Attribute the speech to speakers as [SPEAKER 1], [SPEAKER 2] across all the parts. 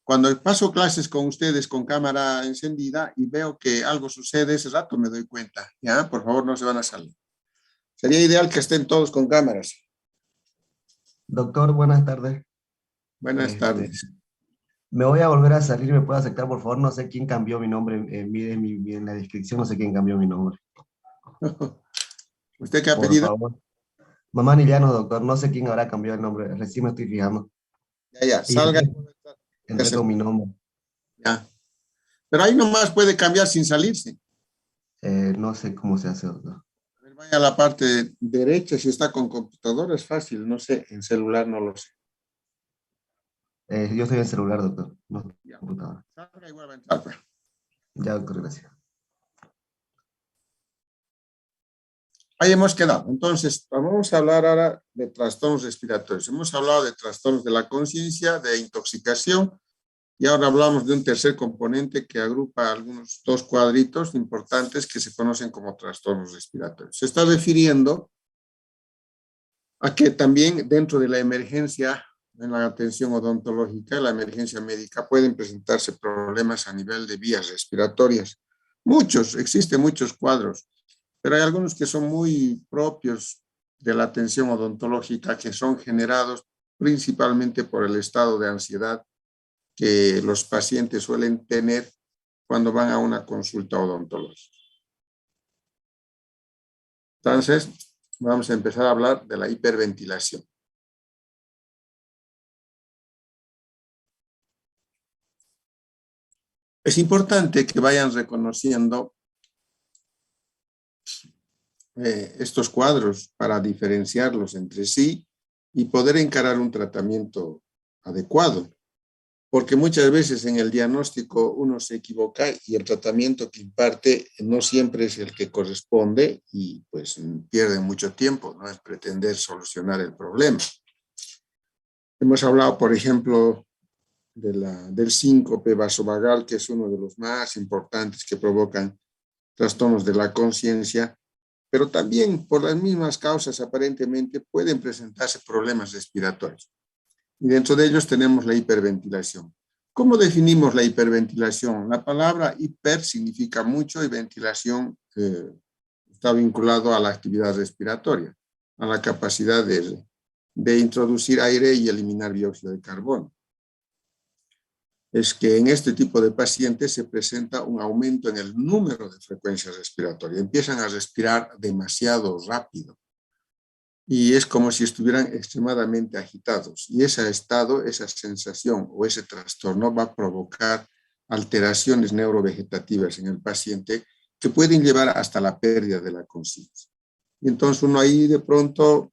[SPEAKER 1] Cuando paso clases con ustedes con cámara encendida y veo que algo sucede, ese rato me doy cuenta. Ya, por favor, no se van a salir. Sería ideal que estén todos con cámaras.
[SPEAKER 2] Doctor, buenas tardes.
[SPEAKER 1] Buenas
[SPEAKER 2] Este,
[SPEAKER 1] tardes.
[SPEAKER 2] Me voy a volver a salir, ¿me puede aceptar, por favor? No sé quién cambió mi nombre. En la descripción no sé quién cambió mi nombre.
[SPEAKER 1] ¿Usted qué ha
[SPEAKER 2] Por
[SPEAKER 1] pedido?
[SPEAKER 2] favor. Mamá Niliano, doctor, no sé quién habrá cambiado el nombre. Recién me estoy fijando.
[SPEAKER 1] Ya, ya,
[SPEAKER 2] Y
[SPEAKER 1] salga.
[SPEAKER 2] entré con mi nombre.
[SPEAKER 1] Ya. Pero ahí nomás puede cambiar sin salirse.
[SPEAKER 2] No sé cómo se hace, doctor.
[SPEAKER 1] A ver, vaya a la parte derecha, si está con computadora es fácil, no sé, en celular no lo sé.
[SPEAKER 2] Yo estoy en celular, doctor, no en
[SPEAKER 1] Ya.
[SPEAKER 2] computadora.
[SPEAKER 1] Salga y vuelva a entrar, pues.
[SPEAKER 2] Ya, doctor, gracias.
[SPEAKER 1] Ahí hemos quedado. Entonces, vamos a hablar ahora de trastornos respiratorios. Hemos hablado de trastornos de la conciencia, de intoxicación, y ahora hablamos de un tercer componente que agrupa algunos dos cuadritos importantes que se conocen como trastornos respiratorios. Se está refiriendo a que también dentro de la emergencia, en la atención odontológica, la emergencia médica, pueden presentarse problemas a nivel de vías respiratorias. Existen muchos cuadros, pero hay algunos que son muy propios de la atención odontológica, que son generados principalmente por el estado de ansiedad que los pacientes suelen tener cuando van a una consulta odontológica. Entonces, vamos a empezar a hablar de la hiperventilación. Es importante que vayan reconociendo estos cuadros para diferenciarlos entre sí y poder encarar un tratamiento adecuado. Porque muchas veces en el diagnóstico uno se equivoca y el tratamiento que imparte no siempre es el que corresponde y pues pierde mucho tiempo, no es pretender solucionar el problema. Hemos hablado, por ejemplo, del síncope vasovagal, que es uno de los más importantes que provocan trastornos de la conciencia, pero también por las mismas causas aparentemente pueden presentarse problemas respiratorios. Y dentro de ellos tenemos la hiperventilación. ¿Cómo definimos la hiperventilación? La palabra hiper significa mucho y ventilación está vinculado a la actividad respiratoria, a la capacidad de introducir aire y eliminar dióxido de carbono. Es que en este tipo de pacientes se presenta un aumento en el número de frecuencias respiratorias. Empiezan a respirar demasiado rápido y es como si estuvieran extremadamente agitados. Y ese estado, esa sensación o ese trastorno va a provocar alteraciones neurovegetativas en el paciente que pueden llevar hasta la pérdida de la conciencia. Y entonces uno ahí de pronto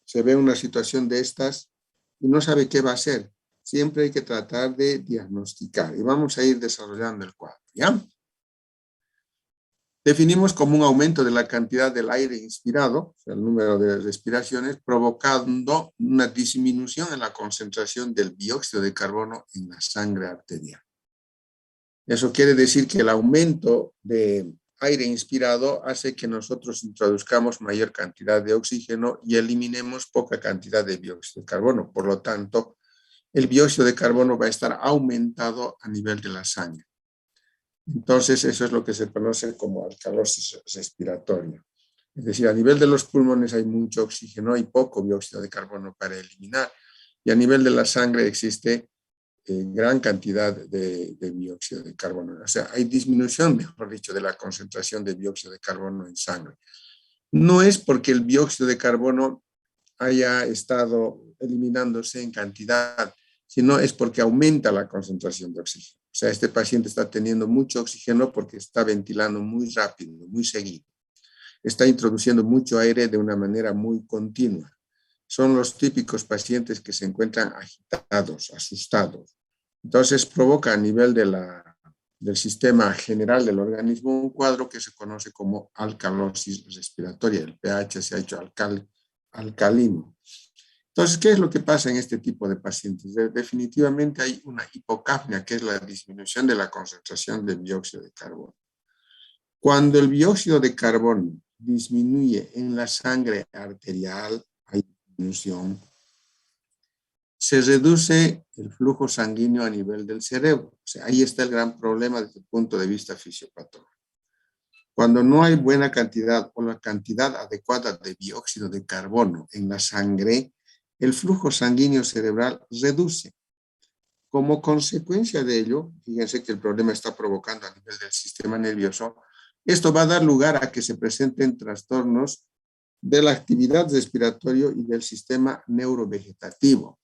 [SPEAKER 1] se ve una situación de estas y no sabe qué va a hacer. Siempre hay que tratar de diagnosticar y vamos a ir desarrollando el cuadro, ¿ya? Definimos como un aumento de la cantidad del aire inspirado, o sea, el número de respiraciones, provocando una disminución en la concentración del dióxido de carbono en la sangre arterial. Eso quiere decir que el aumento de aire inspirado hace que nosotros introduzcamos mayor cantidad de oxígeno y eliminemos poca cantidad de dióxido de carbono. Por lo tanto, el dióxido de carbono va a estar aumentado a nivel de la sangre. Entonces, eso es lo que se conoce como alcalosis respiratoria. Es decir, a nivel de los pulmones hay mucho oxígeno y poco dióxido de carbono para eliminar. Y a nivel de la sangre existe gran cantidad de dióxido de carbono. O sea, hay disminución, mejor dicho, de la concentración de dióxido de carbono en sangre. No es porque el dióxido de carbono haya estado eliminándose en cantidad, sino es porque aumenta la concentración de oxígeno. O sea, este paciente está teniendo mucho oxígeno porque está ventilando muy rápido, muy seguido. Está introduciendo mucho aire de una manera muy continua. Son los típicos pacientes que se encuentran agitados, asustados. Entonces provoca a nivel del sistema general del organismo un cuadro que se conoce como alcalosis respiratoria. El pH se ha hecho alcalino. Entonces, ¿qué es lo que pasa en este tipo de pacientes? Definitivamente hay una hipocapnia, que es la disminución de la concentración de dióxido de carbono. Cuando el dióxido de carbono disminuye en la sangre arterial, hay disminución. se reduce el flujo sanguíneo a nivel del cerebro. O sea, ahí está el gran problema desde el punto de vista fisiopatológico. Cuando no hay buena cantidad o la cantidad adecuada de dióxido de carbono en la sangre, el flujo sanguíneo cerebral reduce. Como consecuencia de ello, fíjense que el problema está provocando a nivel del sistema nervioso, esto va a dar lugar a que se presenten trastornos de la actividad respiratoria y del sistema neurovegetativo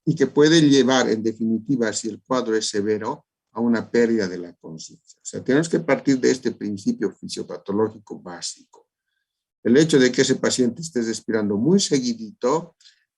[SPEAKER 1] y que puede llevar, en definitiva, si el cuadro es severo, a una pérdida de la conciencia. O sea, tenemos que partir de este principio fisiopatológico básico. El hecho de que ese paciente esté respirando muy seguidito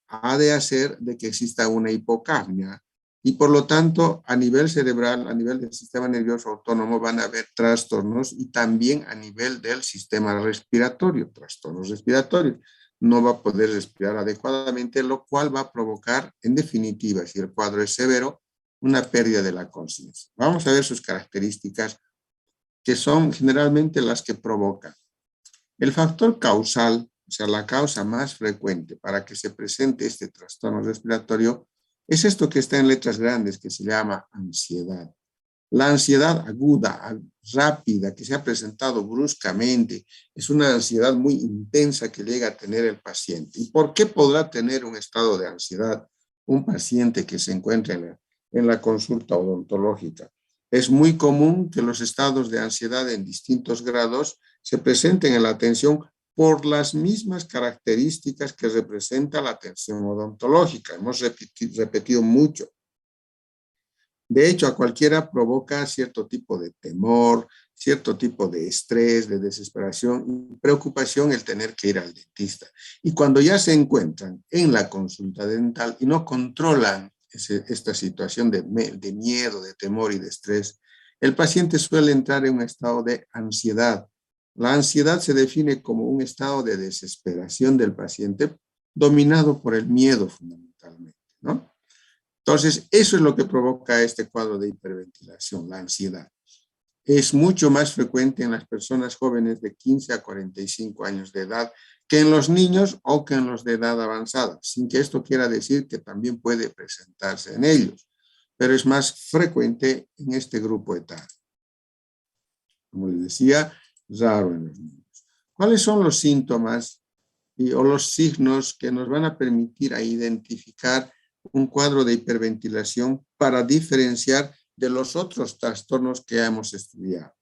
[SPEAKER 1] ha de hacer de que exista una hipocapnia y por lo tanto a nivel cerebral, a nivel del sistema nervioso autónomo van a haber trastornos y también a nivel del sistema respiratorio, trastornos respiratorios. No va a poder respirar adecuadamente, lo cual va a provocar, en definitiva, si el cuadro es severo, una pérdida de la conciencia. Vamos a ver sus características, que son generalmente las que provocan. El factor causal, o sea, la causa más frecuente para que se presente este trastorno respiratorio, es esto que está en letras grandes, que se llama ansiedad. La ansiedad aguda, rápida, que se ha presentado bruscamente, es una ansiedad muy intensa que llega a tener el paciente. ¿Y por qué podrá tener un estado de ansiedad un paciente que se encuentra en la consulta odontológica? Es muy común que los estados de ansiedad en distintos grados se presenten en la atención por las mismas características que representa la atención odontológica. Hemos repetido mucho. De hecho, a cualquiera provoca cierto tipo de temor, cierto tipo de estrés, de desesperación y preocupación el tener que ir al dentista. Y cuando ya se encuentran en la consulta dental y no controlan esta situación de miedo, de temor y de estrés, el paciente suele entrar en un estado de ansiedad. La ansiedad se define como un estado de desesperación del paciente dominado por el miedo fundamentalmente, ¿no? Entonces, eso es lo que provoca este cuadro de hiperventilación, la ansiedad. Es mucho más frecuente en las personas jóvenes de 15 a 45 años de edad que en los niños o que en los de edad avanzada, sin que esto quiera decir que también puede presentarse en ellos, pero es más frecuente en este grupo etario. Como les decía, raro en los niños. ¿Cuáles son los síntomas o los signos que nos van a permitir a identificar un cuadro de hiperventilación para diferenciar de los otros trastornos que hemos estudiado?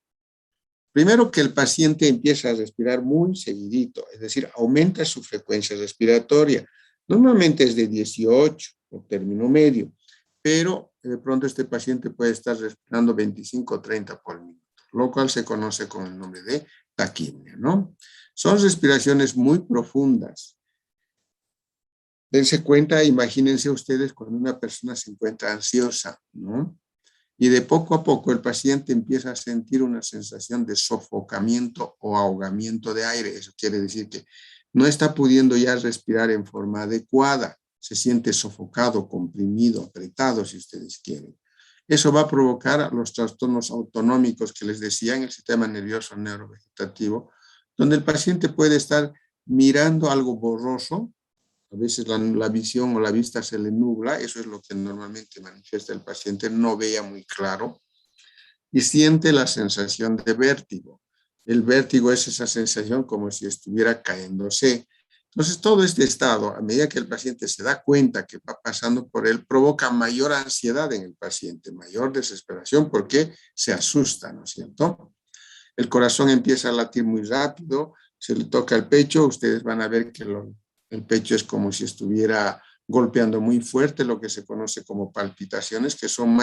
[SPEAKER 1] Primero, que el paciente empieza a respirar muy seguidito, es decir, aumenta su frecuencia respiratoria. Normalmente es de 18 o término medio, pero de pronto este paciente puede estar respirando 25 o 30 por minuto, lo cual se conoce con el nombre de taquipnea, ¿no? Son respiraciones muy profundas. Dense cuenta, imagínense ustedes cuando una persona se encuentra ansiosa, ¿no? Y de poco a poco el paciente empieza a sentir una sensación de sofocamiento o ahogamiento de aire. Eso quiere decir que no está pudiendo ya respirar en forma adecuada. Se siente sofocado, comprimido, apretado, si ustedes quieren. Eso va a provocar los trastornos autonómicos que les decía en el sistema nervioso neurovegetativo, donde el paciente puede estar mirando algo borroso. A veces la visión o la vista se le nubla, eso es lo que normalmente manifiesta el paciente, no vea muy claro y siente la sensación de vértigo. El vértigo es esa sensación como si estuviera cayéndose. Entonces, todo este estado, a medida que el paciente se da cuenta que va pasando por él, provoca mayor ansiedad en el paciente, mayor desesperación porque se asusta, ¿no es cierto? El corazón empieza a latir muy rápido, se le toca el pecho, ustedes van a ver que el pecho es como si estuviera golpeando muy fuerte, lo que se conoce como palpitaciones, que son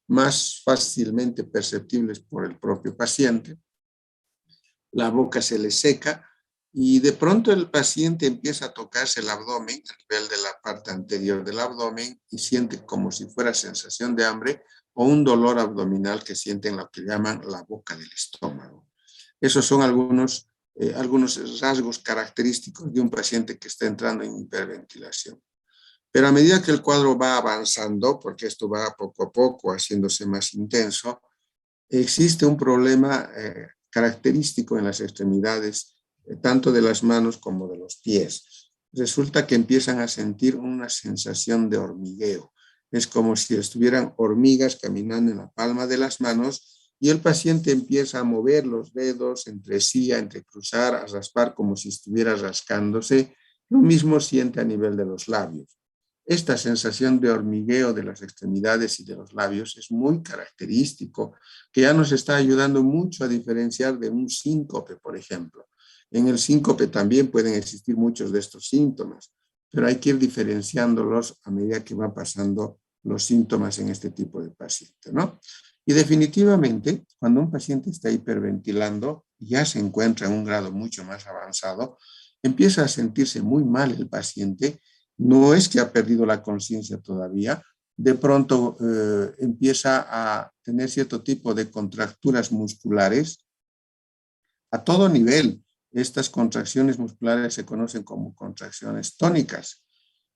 [SPEAKER 1] más fácilmente perceptibles por el propio paciente. La boca se le seca y de pronto el paciente empieza a tocarse el abdomen, a nivel de la parte anterior del abdomen, y siente como si fuera sensación de hambre o un dolor abdominal que sienten lo que llaman la boca del estómago. Esos son algunos rasgos característicos de un paciente que está entrando en hiperventilación. Pero a medida que el cuadro va avanzando, porque esto va poco a poco haciéndose más intenso, existe un problema característico en las extremidades, tanto de las manos como de los pies. resulta que empiezan a sentir una sensación de hormigueo. Es como si estuvieran hormigas caminando en la palma de las manos y el paciente empieza a mover los dedos entre sí, a entrecruzar, a raspar como si estuviera rascándose. Lo mismo siente a nivel de los labios. Esta sensación de hormigueo de las extremidades y de los labios es muy característico, que ya nos está ayudando mucho a diferenciar de un síncope, por ejemplo. En el síncope también pueden existir muchos de estos síntomas, pero hay que ir diferenciándolos a medida que van pasando los síntomas en este tipo de paciente, ¿no? Y definitivamente, cuando un paciente está hiperventilando, ya se encuentra en un grado mucho más avanzado, empieza a sentirse muy mal el paciente. No es que ha perdido la conciencia todavía, de pronto empieza a tener cierto tipo de contracturas musculares a todo nivel. Estas contracciones musculares se conocen como contracciones tónicas.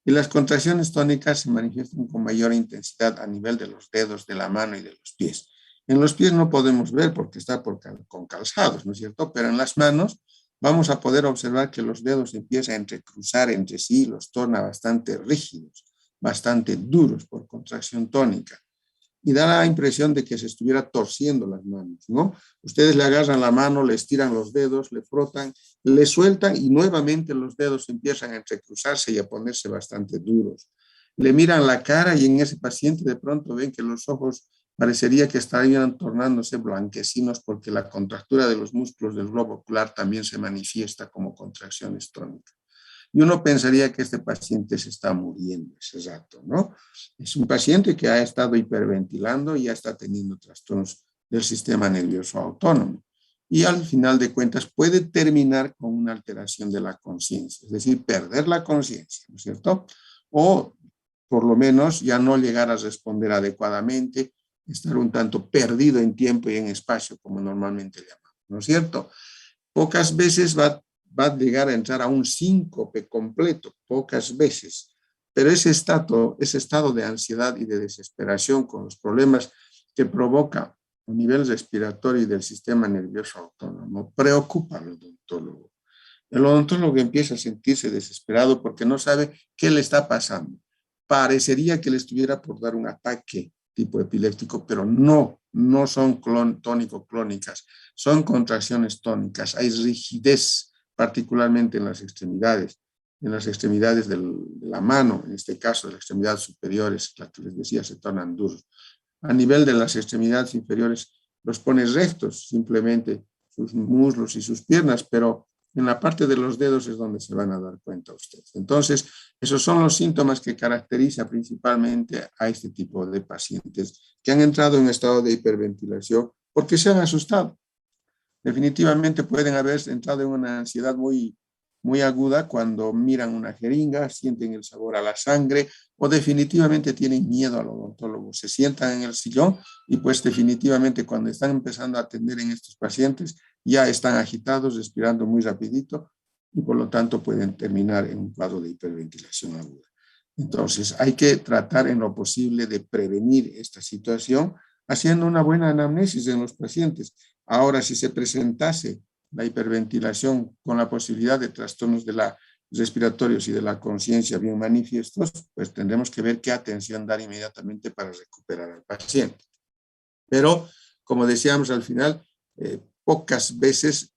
[SPEAKER 1] Y las contracciones tónicas se manifiestan con mayor intensidad a nivel de los dedos, de la mano y de los pies. En los pies no podemos ver porque está con calzados, ¿no es cierto? Pero en las manos vamos a poder observar que los dedos empiezan a entrecruzar entre sí, los torna bastante rígidos, bastante duros por contracción tónica. Y da la impresión de que se estuviera torciendo las manos, ¿no? Ustedes le agarran la mano, le estiran los dedos, le frotan, le sueltan y nuevamente los dedos empiezan a entrecruzarse y a ponerse bastante duros. Le miran la cara y en ese paciente de pronto ven que los ojos parecería que estarían tornándose blanquecinos porque la contractura de los músculos del globo ocular también se manifiesta como contracciones tónicas. Y uno pensaría que este paciente se está muriendo ese rato, ¿no? Es un paciente que ha estado hiperventilando y ya está teniendo trastornos del sistema nervioso autónomo. Y al final de cuentas puede terminar con una alteración de la conciencia, es decir, perder la conciencia, ¿no es cierto? O por lo menos ya no llegar a responder adecuadamente, estar un tanto perdido en tiempo y en espacio, como normalmente llamamos, ¿no es cierto? Pocas veces va a llegar a entrar a un síncope completo, pocas veces. Pero ese estado de ansiedad y de desesperación con los problemas que provoca a nivel respiratorio y del sistema nervioso autónomo preocupa al odontólogo. El odontólogo empieza a sentirse desesperado porque no sabe qué le está pasando. Parecería que le estuviera por dar un ataque tipo epiléptico, pero no son tónico-clónicas, son contracciones tónicas. Hay rigidez, particularmente en las extremidades de la mano, en este caso de las extremidades superiores, la que les decía, se tornan duros. A nivel de las extremidades inferiores, los pone rectos, simplemente sus muslos y sus piernas, pero en la parte de los dedos es donde se van a dar cuenta ustedes. Entonces, esos son los síntomas que caracterizan principalmente a este tipo de pacientes que han entrado en estado de hiperventilación porque se han asustado. Definitivamente pueden haber entrado en una ansiedad muy aguda cuando miran una jeringa, sienten el sabor a la sangre o definitivamente tienen miedo al odontólogo. Se sientan en el sillón y pues definitivamente cuando están empezando a atender en estos pacientes ya están agitados, respirando muy rapidito y por lo tanto pueden terminar en un cuadro de hiperventilación aguda. Entonces hay que tratar en lo posible de prevenir esta situación haciendo una buena anamnesis en los pacientes. Ahora, si se presentase la hiperventilación con la posibilidad de trastornos de la respiratorios y de la conciencia bien manifiestos, pues tendremos que ver qué atención dar inmediatamente para recuperar al paciente. Pero, como decíamos al final, pocas veces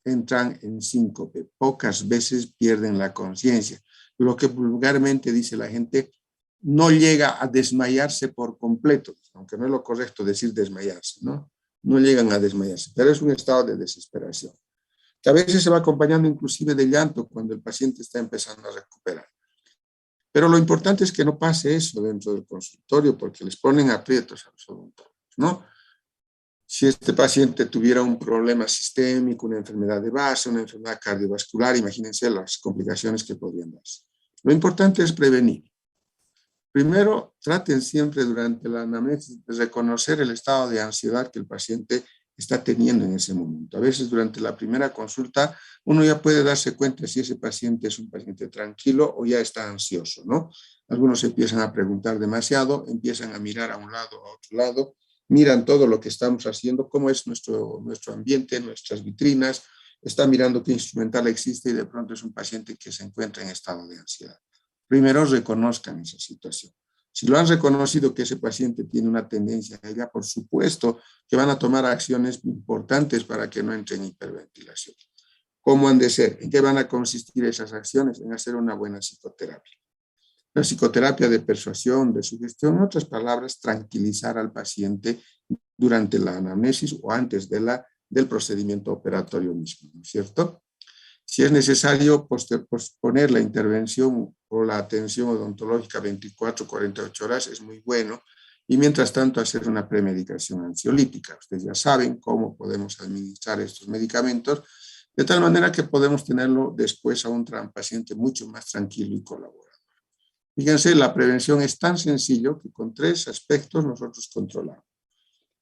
[SPEAKER 1] entran en síncope, pocas veces pierden la conciencia. Lo que vulgarmente dice la gente, no llega a desmayarse por completo, aunque no es lo correcto decir desmayarse, ¿no? No llegan a desmayarse, pero es un estado de desesperación, que a veces se va acompañando inclusive de llanto cuando el paciente está empezando a recuperar. Pero lo importante es que no pase eso dentro del consultorio porque les ponen aprietos a los odontólogos, ¿no? Si este paciente tuviera un problema sistémico, una enfermedad de base, una enfermedad cardiovascular, imagínense las complicaciones que podrían darse. Lo importante es prevenir. Primero, traten siempre durante la anamnesis de reconocer el estado de ansiedad que el paciente está teniendo en ese momento. A veces durante la primera consulta uno ya puede darse cuenta si ese paciente es un paciente tranquilo o ya está ansioso, ¿no? Algunos se empiezan a preguntar demasiado, empiezan a mirar a un lado, a otro lado, miran todo lo que estamos haciendo, cómo es nuestro ambiente, nuestras vitrinas, está mirando qué instrumental existe y de pronto es un paciente que se encuentra en estado de ansiedad. Primero reconozcan esa situación. Si lo han reconocido que ese paciente tiene una tendencia a ella, por supuesto que van a tomar acciones importantes para que no entre en hiperventilación. ¿Cómo han de ser? ¿En qué van a consistir esas acciones? En hacer una buena psicoterapia. La psicoterapia de persuasión, de sugestión, en otras palabras, tranquilizar al paciente durante la anamnesis o antes del procedimiento operatorio mismo, ¿no es cierto? Si es necesario posponer la intervención o la atención odontológica 24 o 48 horas, es muy bueno. Y mientras tanto, hacer una premedicación ansiolítica. Ustedes ya saben cómo podemos administrar estos medicamentos, de tal manera que podemos tenerlo después a un paciente mucho más tranquilo y colaborador. Fíjense, la prevención es tan sencillo que con 3 aspectos nosotros controlamos.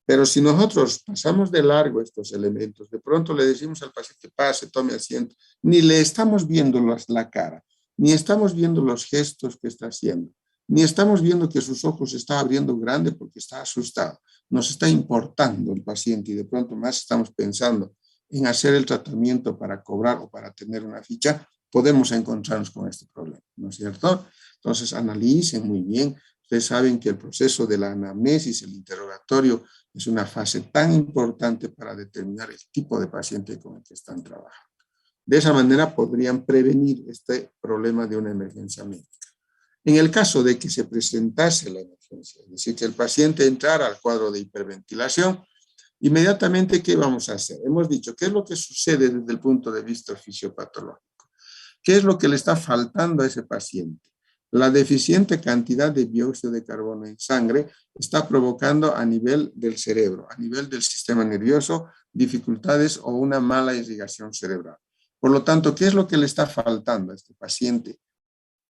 [SPEAKER 1] Pero si nosotros pasamos de largo estos elementos, de pronto le decimos al paciente, pase, tome asiento, ni le estamos viendo la cara, ni estamos viendo los gestos que está haciendo, ni estamos viendo que sus ojos se están abriendo grande porque está asustado. Nos está importando el paciente y de pronto más estamos pensando en hacer el tratamiento para cobrar o para tener una ficha, podemos encontrarnos con este problema, ¿no es cierto? Entonces, analicen muy bien. Ustedes saben que el proceso de la anamnesis, el interrogatorio, es una fase tan importante para determinar el tipo de paciente con el que están trabajando. De esa manera podrían prevenir este problema de una emergencia médica. En el caso de que se presentase la emergencia, es decir, que el paciente entrara al cuadro de hiperventilación, inmediatamente, ¿qué vamos a hacer? Hemos dicho, ¿qué es lo que sucede desde el punto de vista fisiopatológico? ¿Qué es lo que le está faltando a ese paciente? La deficiente cantidad de dióxido de carbono en sangre está provocando a nivel del cerebro, a nivel del sistema nervioso, dificultades o una mala irrigación cerebral. Por lo tanto, ¿qué es lo que le está faltando a este paciente?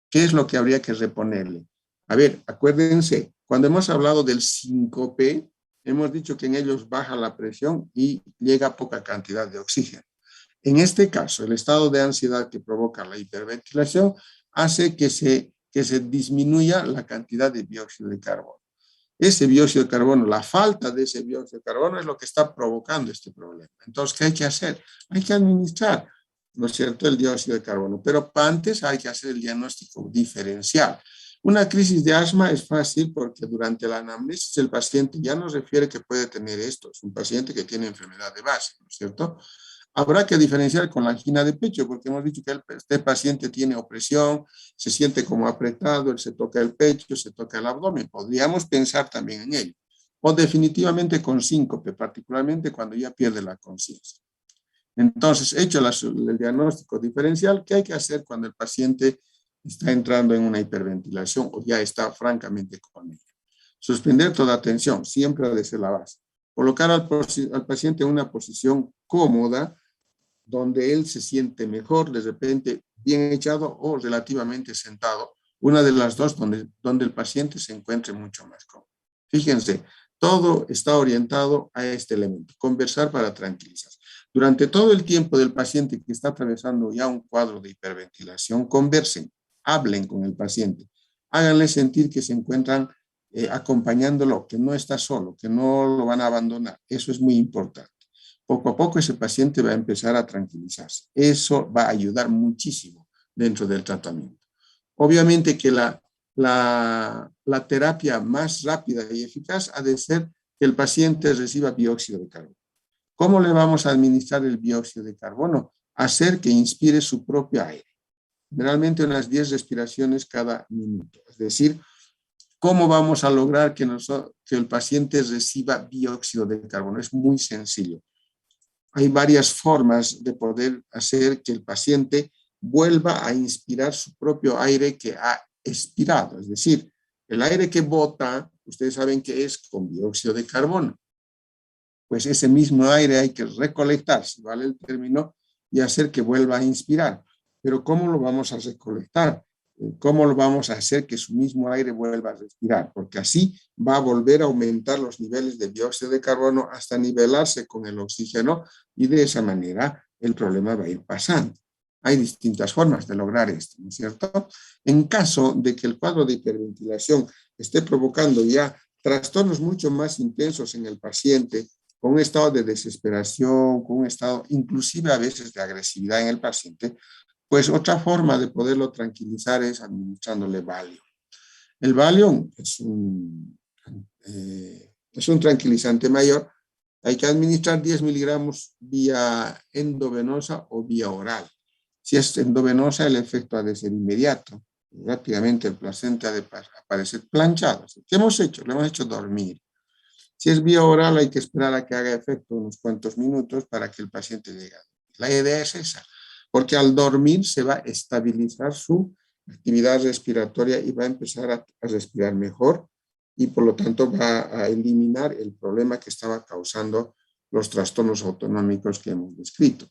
[SPEAKER 1] ¿Qué es lo que habría que reponerle? A ver, acuérdense, cuando hemos hablado del síncope, hemos dicho que en ellos baja la presión y llega poca cantidad de oxígeno. En este caso, el estado de ansiedad que provoca la hiperventilación hace que se disminuya la cantidad de dióxido de carbono. Ese dióxido de carbono, la falta de ese dióxido de carbono es lo que está provocando este problema. Entonces, ¿qué hay que hacer? Hay que administrar, ¿no es cierto?, el dióxido de carbono, pero antes hay que hacer el diagnóstico diferencial. Una crisis de asma es fácil porque durante la anamnesis el paciente ya nos refiere que puede tener esto. Es un paciente que tiene enfermedad de base, ¿no es cierto? Habrá que diferenciar con la angina de pecho, porque hemos dicho que este paciente tiene opresión, se siente como apretado, él se toca el pecho, se toca el abdomen. Podríamos pensar también en ello. O definitivamente con síncope, particularmente cuando ya pierde la conciencia. Entonces, hecho el diagnóstico diferencial, ¿qué hay que hacer cuando el paciente está entrando en una hiperventilación o ya está francamente con ella? Suspender toda atención, siempre ha de ser la base. Colocar al paciente en una posición cómoda, donde él se siente mejor, de repente bien echado o relativamente sentado, una de las dos donde el paciente se encuentre mucho más cómodo. Fíjense, todo está orientado a este elemento, conversar para tranquilizar. Durante todo el tiempo del paciente que está atravesando ya un cuadro de hiperventilación, conversen, hablen con el paciente, háganle sentir que se encuentran acompañándolo, que no está solo, que no lo van a abandonar. Eso es muy importante. Poco a poco ese paciente va a empezar a tranquilizarse. Eso va a ayudar muchísimo dentro del tratamiento. Obviamente que la terapia más rápida y eficaz ha de ser que el paciente reciba dióxido de carbono. ¿Cómo le vamos a administrar el dióxido de carbono? Hacer que inspire su propio aire. Generalmente unas 10 respiraciones cada minuto. Es decir, ¿cómo vamos a lograr que el paciente reciba dióxido de carbono? Es muy sencillo. Hay varias formas de poder hacer que el paciente vuelva a inspirar su propio aire que ha expirado. Es decir, el aire que bota, ustedes saben que es con dióxido de carbono. Pues ese mismo aire hay que recolectar, si vale el término, y hacer que vuelva a inspirar. Pero ¿cómo lo vamos a recolectar? ¿Cómo lo vamos a hacer que su mismo aire vuelva a respirar? Porque así va a volver a aumentar los niveles de dióxido de carbono hasta nivelarse con el oxígeno y de esa manera el problema va a ir pasando. Hay distintas formas de lograr esto, ¿no es cierto? En caso de que el cuadro de hiperventilación esté provocando ya trastornos mucho más intensos en el paciente, con un estado de desesperación, con un estado inclusive a veces de agresividad en el paciente, pues otra forma de poderlo tranquilizar es administrándole Valium. El Valium es un tranquilizante mayor. Hay que administrar 10 miligramos vía endovenosa o vía oral. Si es endovenosa, el efecto ha de ser inmediato. Rápidamente el placenta ha de aparecer planchado. ¿Qué hemos hecho? Lo hemos hecho dormir. Si es vía oral, hay que esperar a que haga efecto unos cuantos minutos para que el paciente llegue. La idea es esa, porque al dormir se va a estabilizar su actividad respiratoria y va a empezar a respirar mejor y por lo tanto va a eliminar el problema que estaba causando los trastornos autonómicos que hemos descrito.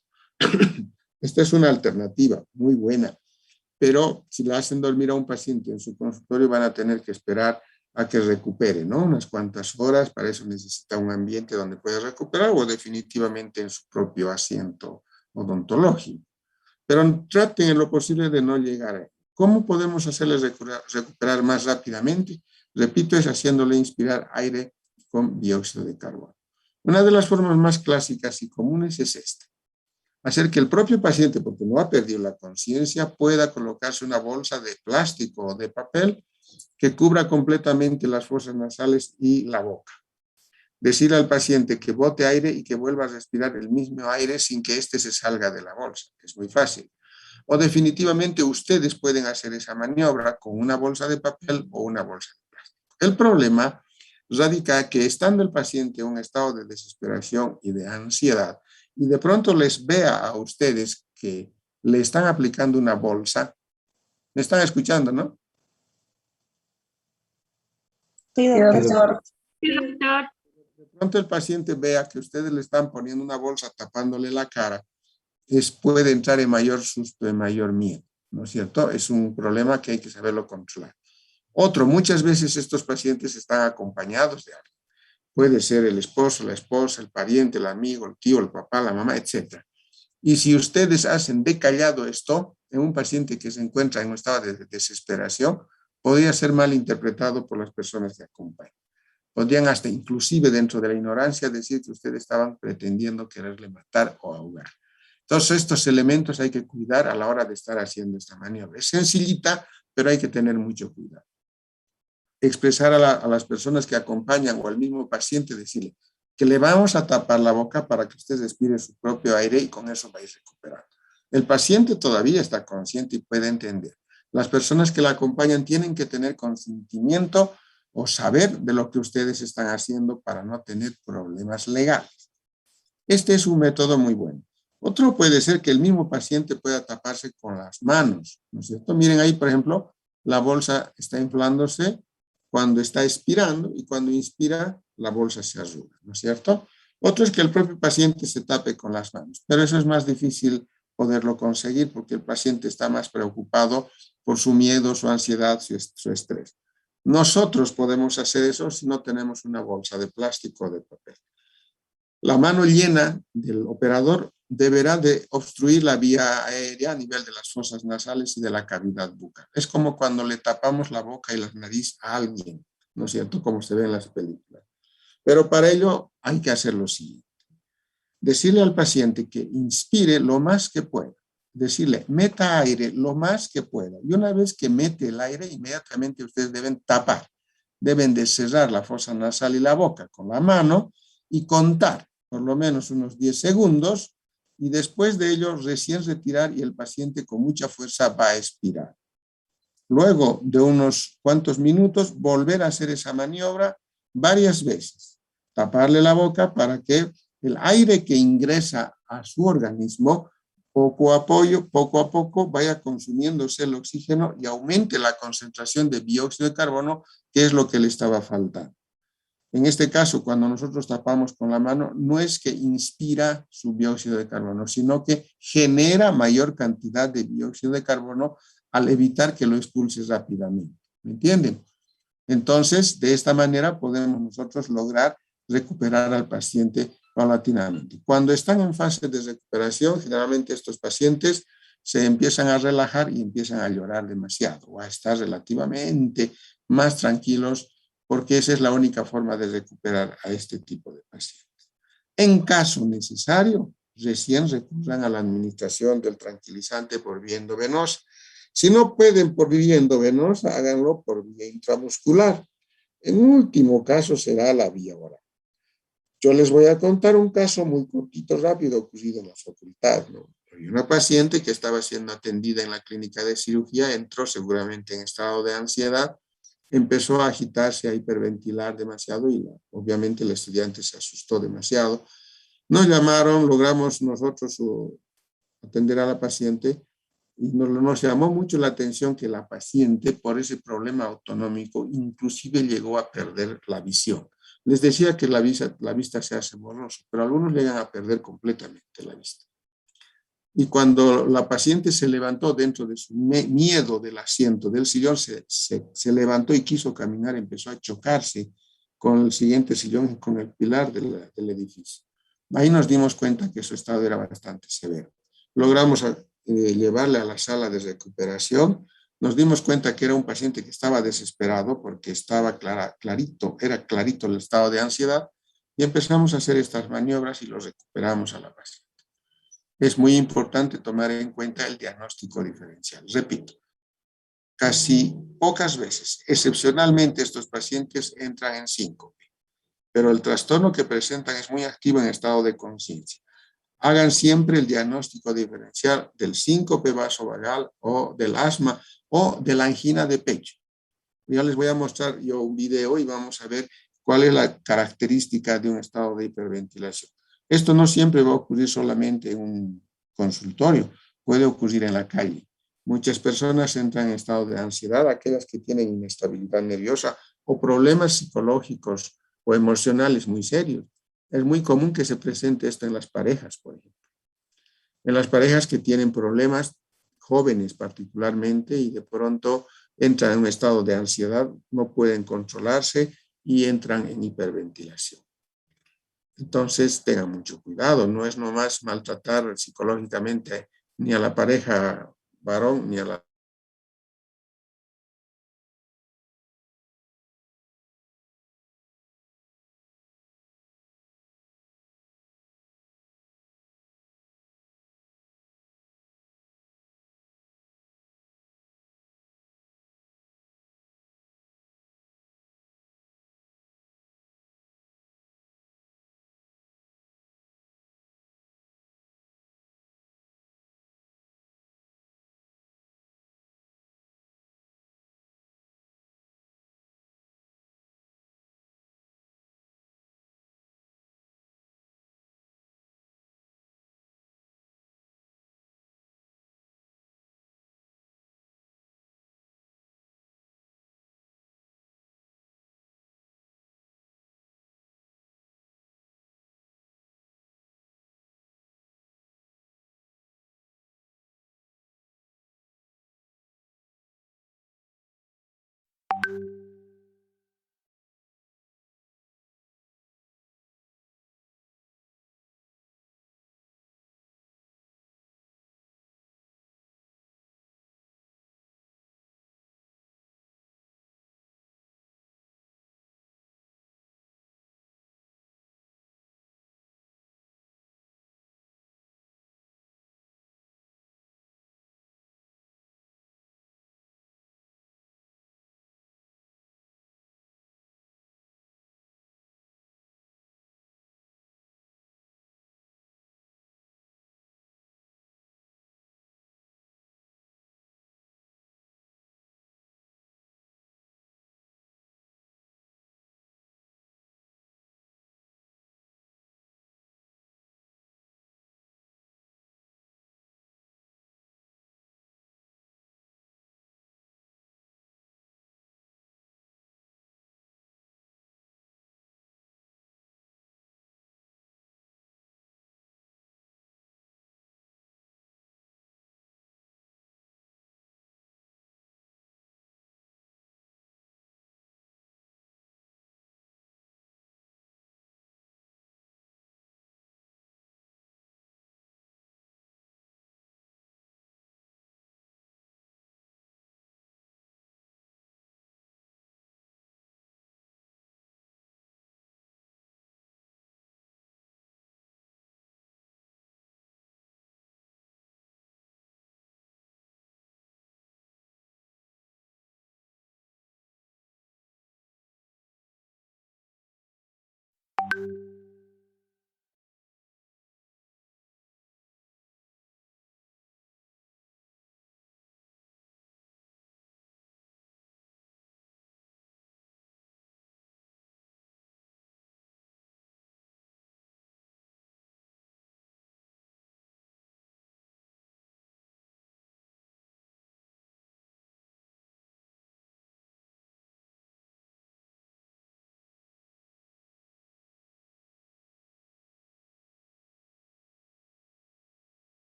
[SPEAKER 1] Esta es una alternativa muy buena, pero si la hacen dormir a un paciente en su consultorio van a tener que esperar a que recupere, ¿no? Unas cuantas horas, para eso necesita un ambiente donde pueda recuperar o definitivamente en su propio asiento odontológico. Pero traten en lo posible de no llegar a él. ¿Cómo podemos hacerles recuperar más rápidamente? Repito, es haciéndole inspirar aire con dióxido de carbono. Una de las formas más clásicas y comunes es esta. Hacer que el propio paciente, porque no ha perdido la conciencia, pueda colocarse una bolsa de plástico o de papel que cubra completamente las fosas nasales y la boca. Decir al paciente que bote aire y que vuelva a respirar el mismo aire sin que éste se salga de la bolsa. Es muy fácil. O definitivamente ustedes pueden hacer esa maniobra con una bolsa de papel o una bolsa de plástico. El problema radica que estando el paciente en un estado de desesperación y de ansiedad y de pronto les vea a ustedes que le están aplicando una bolsa, me están escuchando, ¿no?
[SPEAKER 3] Sí, doctor.
[SPEAKER 4] Sí, doctor.
[SPEAKER 1] De pronto el paciente vea que ustedes le están poniendo una bolsa tapándole la cara, puede entrar en mayor susto, en mayor miedo, ¿no es cierto? Es un problema que hay que saberlo controlar. Otro, muchas veces estos pacientes están acompañados de alguien. Puede ser el esposo, la esposa, el pariente, el amigo, el tío, el papá, la mamá, etc. Y si ustedes hacen de callado esto en un paciente que se encuentra en un estado de desesperación, podría ser mal interpretado por las personas que acompañan. Podrían hasta inclusive dentro de la ignorancia decir que ustedes estaban pretendiendo quererle matar o ahogar. Todos estos elementos hay que cuidar a la hora de estar haciendo esta maniobra. Es sencillita, pero hay que tener mucho cuidado. Expresar a las personas que acompañan o al mismo paciente, decirle que le vamos a tapar la boca para que usted respire su propio aire y con eso va a ir recuperando. El paciente todavía está consciente y puede entender. Las personas que la acompañan tienen que tener consentimiento o saber de lo que ustedes están haciendo para no tener problemas legales. Este es un método muy bueno. Otro puede ser que el mismo paciente pueda taparse con las manos, ¿no es cierto? Miren ahí, por ejemplo, la bolsa está inflándose cuando está expirando y cuando inspira, la bolsa se arruga, ¿no es cierto? Otro es que el propio paciente se tape con las manos, pero eso es más difícil poderlo conseguir porque el paciente está más preocupado por su miedo, su ansiedad, su estrés. Nosotros podemos hacer eso si no tenemos una bolsa de plástico o de papel. La mano llena del operador deberá de obstruir la vía aérea a nivel de las fosas nasales y de la cavidad bucal. Es como cuando le tapamos la boca y la nariz a alguien, ¿no es cierto? Como se ve en las películas. Pero para ello hay que hacer lo siguiente. Decirle al paciente que inspire lo más que pueda. Decirle, meta aire lo más que pueda. Y una vez que mete el aire, inmediatamente ustedes deben tapar. Deben de cerrar la fosa nasal y la boca con la mano y contar por lo menos unos 10 segundos y después de ello recién retirar y el paciente con mucha fuerza va a expirar. Luego de unos cuantos minutos volver a hacer esa maniobra varias veces. Taparle la boca para que el aire que ingresa a su organismo poco a poco vaya consumiéndose el oxígeno y aumente la concentración de dióxido de carbono, que es lo que le estaba faltando. En este caso, cuando nosotros tapamos con la mano, no es que inspira su dióxido de carbono, sino que genera mayor cantidad de dióxido de carbono al evitar que lo expulse rápidamente. ¿Me entienden? Entonces, de esta manera podemos nosotros lograr recuperar al paciente paulatinamente. Cuando están en fase de recuperación, generalmente estos pacientes se empiezan a relajar y empiezan a llorar demasiado o a estar relativamente más tranquilos porque esa es la única forma de recuperar a este tipo de pacientes. En caso necesario, recién recurran a la administración del tranquilizante por vía endovenosa. Si no pueden por vía endovenosa, háganlo por vía intramuscular. En último caso será la vía oral. Yo les voy a contar un caso muy cortito, rápido, ocurrido en la facultad, ¿no? Hay una paciente que estaba siendo atendida en la clínica de cirugía, entró seguramente en estado de ansiedad, empezó a agitarse, a hiperventilar demasiado y obviamente el estudiante se asustó demasiado. Nos llamaron, logramos nosotros atender a la paciente y nos llamó mucho la atención que la paciente, por ese problema autonómico, inclusive llegó a perder la visión. Les decía que la vista se hace borrosa, pero algunos llegan a perder completamente la vista. Y cuando la paciente se levantó dentro de su miedo del asiento, del sillón, se levantó y quiso caminar, empezó a chocarse con el siguiente sillón, con el pilar del edificio. Ahí nos dimos cuenta que su estado era bastante severo. Logramos llevarle a la sala de recuperación. Nos dimos cuenta que era un paciente que estaba desesperado porque estaba era clarito el estado de ansiedad y empezamos a hacer estas maniobras y lo recuperamos a la paciente. Es muy importante tomar en cuenta el diagnóstico diferencial. Repito, casi pocas veces, excepcionalmente estos pacientes entran en síncope, pero el trastorno que presentan es muy activo en estado de conciencia. Hagan siempre el diagnóstico diferencial del síncope vasovagal o del asma o de la angina de pecho. Ya les voy a mostrar yo un video y vamos a ver cuál es la característica de un estado de hiperventilación. Esto no siempre va a ocurrir solamente en un consultorio, puede ocurrir en la calle. Muchas personas entran en estado de ansiedad, aquellas que tienen inestabilidad nerviosa o problemas psicológicos o emocionales muy serios. Es muy común que se presente esto en las parejas, por ejemplo. En las parejas que tienen problemas, jóvenes particularmente, y de pronto entran en un estado de ansiedad, no pueden controlarse y entran en hiperventilación. Entonces, tengan mucho cuidado, no es nomás maltratar psicológicamente ni a la pareja varón ni a la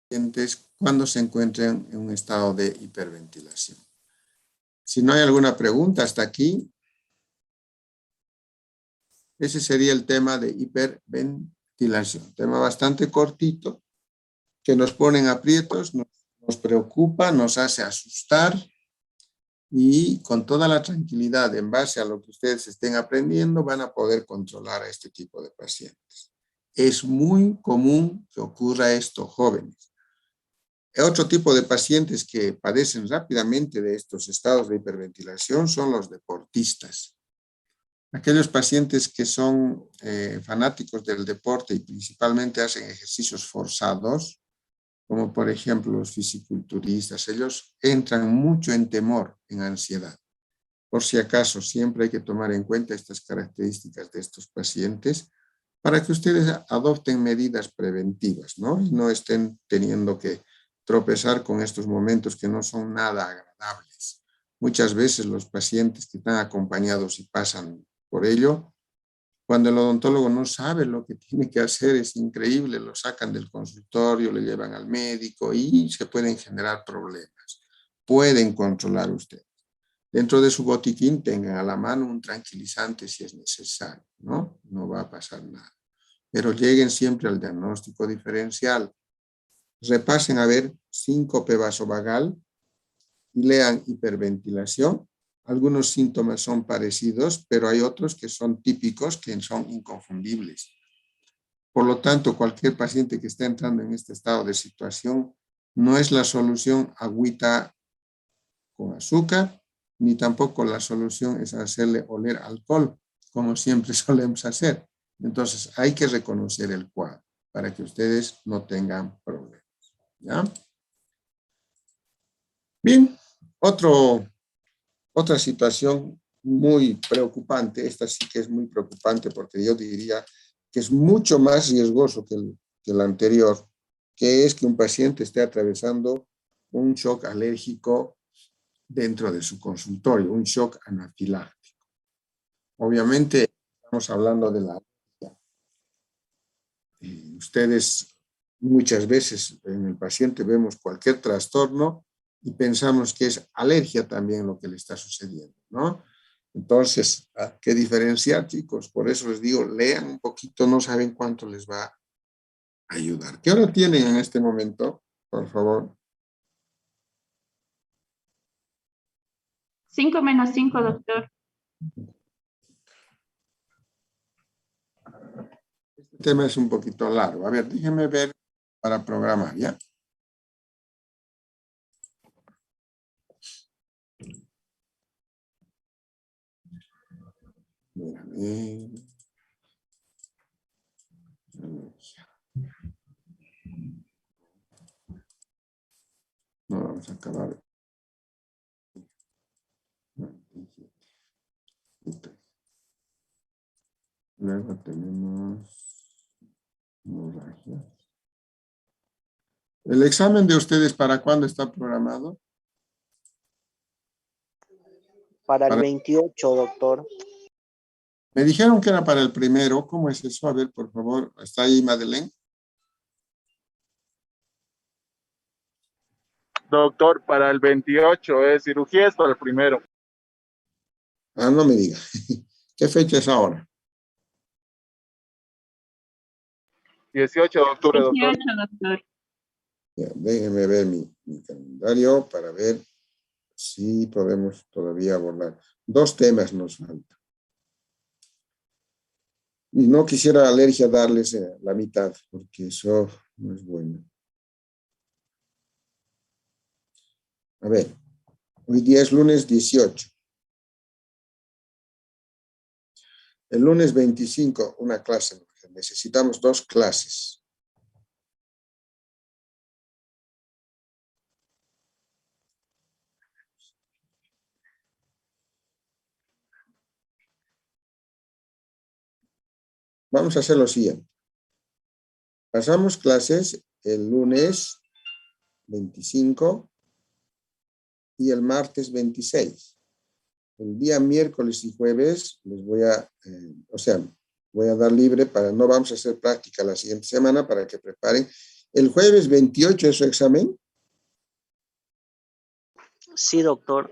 [SPEAKER 1] pacientes cuando se encuentren en un estado de hiperventilación. Si no hay alguna pregunta hasta aquí, ese sería el tema de hiperventilación. Tema bastante cortito, que nos pone en aprietos, nos preocupa, nos hace asustar, y con toda la tranquilidad en base a lo que ustedes estén aprendiendo van a poder controlar a este tipo de pacientes. Es muy común que ocurra esto, jóvenes. Otro tipo de pacientes que padecen rápidamente de estos estados de hiperventilación son los deportistas. Aquellos pacientes que son fanáticos del deporte y principalmente hacen ejercicios forzados, como por ejemplo los fisiculturistas, ellos entran mucho en temor, en ansiedad. Por si acaso, siempre hay que tomar en cuenta estas características de estos pacientes para que ustedes adopten medidas preventivas, ¿no? Y no estén teniendo que tropezar con estos momentos que no son nada agradables. Muchas veces los pacientes que están acompañados y pasan por ello, cuando el odontólogo no sabe lo que tiene que hacer, es increíble, lo sacan del consultorio, le llevan al médico y se pueden generar problemas. Pueden controlar ustedes. Dentro de su botiquín tengan a la mano un tranquilizante si es necesario, ¿no? No va a pasar nada. Pero lleguen siempre al diagnóstico diferencial. Repasen a ver síncope vasovagal y lean hiperventilación. Algunos síntomas son parecidos, pero hay otros que son típicos, que son inconfundibles. Por lo tanto, cualquier paciente que esté entrando en este estado de situación no es la solución agüita con azúcar, ni tampoco la solución es hacerle oler alcohol, como siempre solemos hacer. Entonces, hay que reconocer el cuadro para que ustedes no tengan problemas. ¿Ya? Bien, otra situación muy preocupante, esta sí que es muy preocupante porque yo diría que es mucho más riesgoso que el anterior, que es que un paciente esté atravesando un shock alérgico dentro de su consultorio, un shock anafiláctico. Obviamente estamos hablando de la alergia. Ustedes muchas veces en el paciente vemos cualquier trastorno y pensamos que es alergia también lo que le está sucediendo, ¿no? Entonces, ¿qué diferenciar, chicos? Por eso les digo, lean un poquito, no saben cuánto les va a ayudar. ¿Qué hora tienen en este momento? Por favor.
[SPEAKER 3] 5 - 5, doctor.
[SPEAKER 1] Este tema es un poquito largo. A ver, déjenme ver para programar, ¿ya? Mírame. No vamos a acabar. Luego tenemos hemorragia. ¿El examen de ustedes para cuándo está programado?
[SPEAKER 4] Para el 28, doctor.
[SPEAKER 1] Me dijeron que era para el primero. ¿Cómo es eso? A ver, por favor. ¿Está ahí, Madeleine?
[SPEAKER 5] Doctor, para el 28, cirugía es para el primero.
[SPEAKER 1] Ah, no me diga. ¿Qué fecha es ahora?
[SPEAKER 5] 18 de octubre, doctor.
[SPEAKER 3] 18, doctor.
[SPEAKER 1] Ya, déjenme ver mi calendario para ver si podemos todavía abordar. 2 temas nos faltan. Y no quisiera alergia darles la mitad, porque eso no es bueno. A ver, hoy día es lunes 18. El lunes 25, una clase. Necesitamos 2 clases. Vamos a hacer lo siguiente. Pasamos clases el lunes 25 y el martes 26. El día miércoles y jueves les voy a, voy a dar libre no vamos a hacer práctica la siguiente semana para que preparen ¿El jueves 28 es su examen?
[SPEAKER 4] Sí, doctor.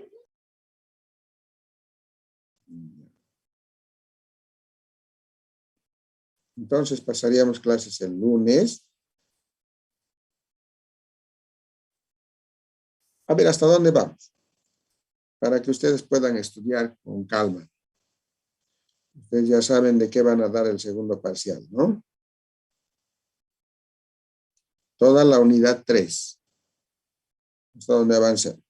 [SPEAKER 1] Entonces pasaríamos clases el lunes. A ver, ¿hasta dónde vamos? Para que ustedes puedan estudiar con calma. Ustedes ya saben de qué van a dar el segundo parcial, ¿no? Toda la unidad 3. Hasta donde avancen.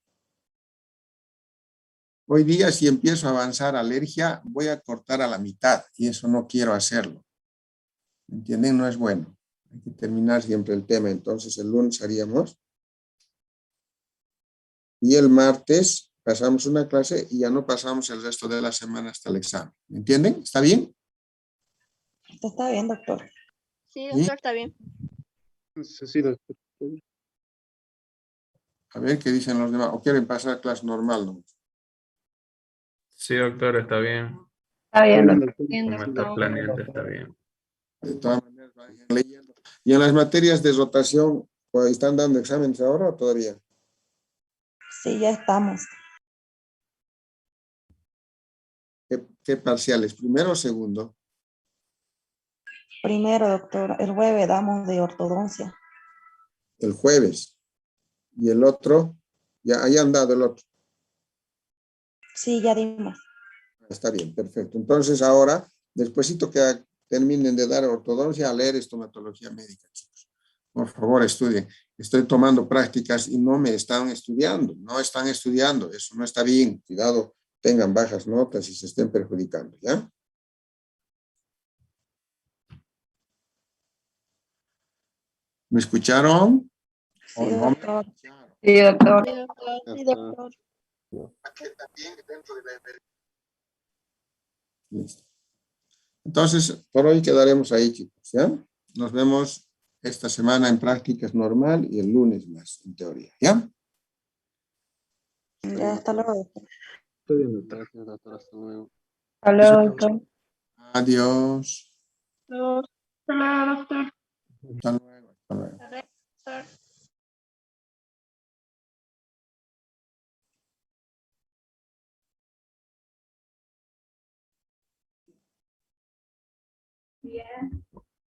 [SPEAKER 1] Hoy día, si empiezo a avanzar alergia, voy a cortar a la mitad y eso no quiero hacerlo. ¿Me entienden? No es bueno. Hay que terminar siempre el tema. Entonces, el lunes haríamos. Y el martes pasamos una clase y ya no pasamos el resto de la semana hasta el examen. ¿Me entienden? ¿Está bien?
[SPEAKER 3] Está bien, doctor.
[SPEAKER 6] Sí,
[SPEAKER 1] ¿Sí?
[SPEAKER 6] doctor, está bien.
[SPEAKER 5] Sí, doctor.
[SPEAKER 1] A ver qué dicen los demás. ¿O quieren pasar a clase normal? ¿No?
[SPEAKER 7] Sí, doctor, está bien.
[SPEAKER 3] Está bien,
[SPEAKER 5] Bien,
[SPEAKER 3] doctor.
[SPEAKER 5] doctor.
[SPEAKER 3] Bien,
[SPEAKER 7] Como está
[SPEAKER 3] doctor.
[SPEAKER 7] planeando, está bien.
[SPEAKER 1] De todas maneras, vayan leyendo. ¿Y en las materias de rotación, pues, están dando exámenes ahora o todavía?
[SPEAKER 3] Sí, ya estamos.
[SPEAKER 1] ¿Qué parciales? ¿Primero o segundo?
[SPEAKER 3] Primero, doctor, el jueves damos de ortodoncia.
[SPEAKER 1] El jueves. Y el otro, ya hayan dado el otro.
[SPEAKER 3] Sí, ya dimos.
[SPEAKER 1] Está bien, perfecto. Entonces ahora, despuesito que terminen de dar ortodoncia, a leer estomatología médica, chicos. Por favor, estudien. Estoy tomando prácticas y no me están estudiando. No están estudiando. Eso no está bien. Cuidado, tengan bajas notas y se estén perjudicando, ¿ya? ¿Me escucharon? ¿O
[SPEAKER 3] Sí,
[SPEAKER 1] no me
[SPEAKER 3] doctor.
[SPEAKER 1] escucharon?
[SPEAKER 3] Sí, doctor.
[SPEAKER 6] Sí, doctor. Sí, doctor.
[SPEAKER 1] Listo. Entonces, por hoy quedaremos ahí, chicos, ¿ya? Nos vemos esta semana en prácticas normal y el lunes más, en teoría, ¿ya?
[SPEAKER 3] Ya, hasta luego, doctor.
[SPEAKER 5] Está bien, doctor. Gracias, doctor. Hasta luego.
[SPEAKER 3] Hasta luego, doctor.
[SPEAKER 1] Adiós.
[SPEAKER 6] Hasta luego, doctor.
[SPEAKER 1] Hasta luego. Hasta luego.
[SPEAKER 6] Hasta luego, doctor. Bien.